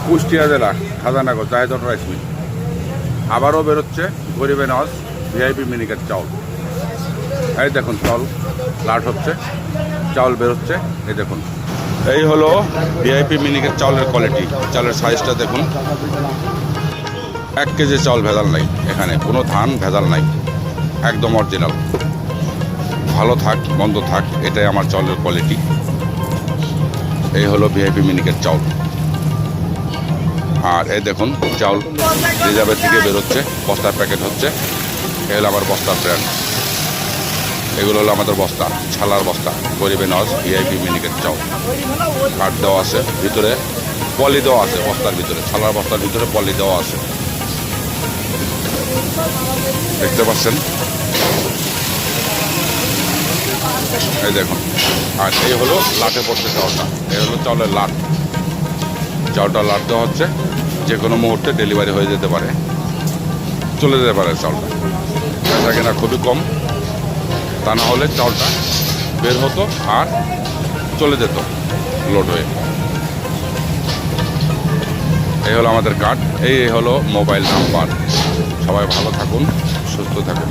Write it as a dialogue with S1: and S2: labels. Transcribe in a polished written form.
S1: কুষ্টিয়া জেলা খাজানাগর জাহেদন rice mill. আবারও বেরোচ্ছে গরিবে নওয়াজ ভিআইপি মিনিকেট চাউল। এই দেখুন চাউল লাট হচ্ছে, চাউল বেরোচ্ছে। এই দেখুন, এই হলো ভিআইপি মিনিকেট চাউলের কোয়ালিটি। চাউলের সাইজটা দেখুন, 1 কেজি চাউল ভেজাল নাই, এখানে কোনো ধান ভেজাল নাই, একদম অরিজিনাল। ভালো থাক মন্দ থাক, এটাই আমার চাউলের কোয়ালিটি। এই হলো ভিআইপি মিনিকেট চাউল। আর এই দেখুন চাউল রিজার্ভের থেকে বেরোচ্ছে, বস্তার প্যাকেট হচ্ছে। এই হলো আমার বস্তার ব্র্যান্ড। এগুলো হলো আমাদের বস্তা, ছালার বস্তা, গরিবে নওয়াজ ভিআইপি মিনিকেট চাউল। কাঠ দেওয়া আছে, ভিতরে পলি দেওয়া আছে, বস্তার ভিতরে, ছালার বস্তার ভিতরে পলি দেওয়া আছে, দেখতে পাচ্ছেন। এই দেখুন। আর এই হলো লাটে পড়ছে চাউলটা, এই হলো চাউলের লাট। চাউলটা লাট দেওয়া হচ্ছে, যে কোনো মুহূর্তে ডেলিভারি হয়ে যেতে পারে, চলে যেতে পারে চাউলটা। বেচা কেনা খুবই কম, তা না হলে চাউলটা বের হতো আর চলে যেত লোড হয়ে। এই হলো আমাদের কার্ড, এই হলো মোবাইল নাম্বার। সবাই ভালো থাকুন, সুস্থ থাকুন।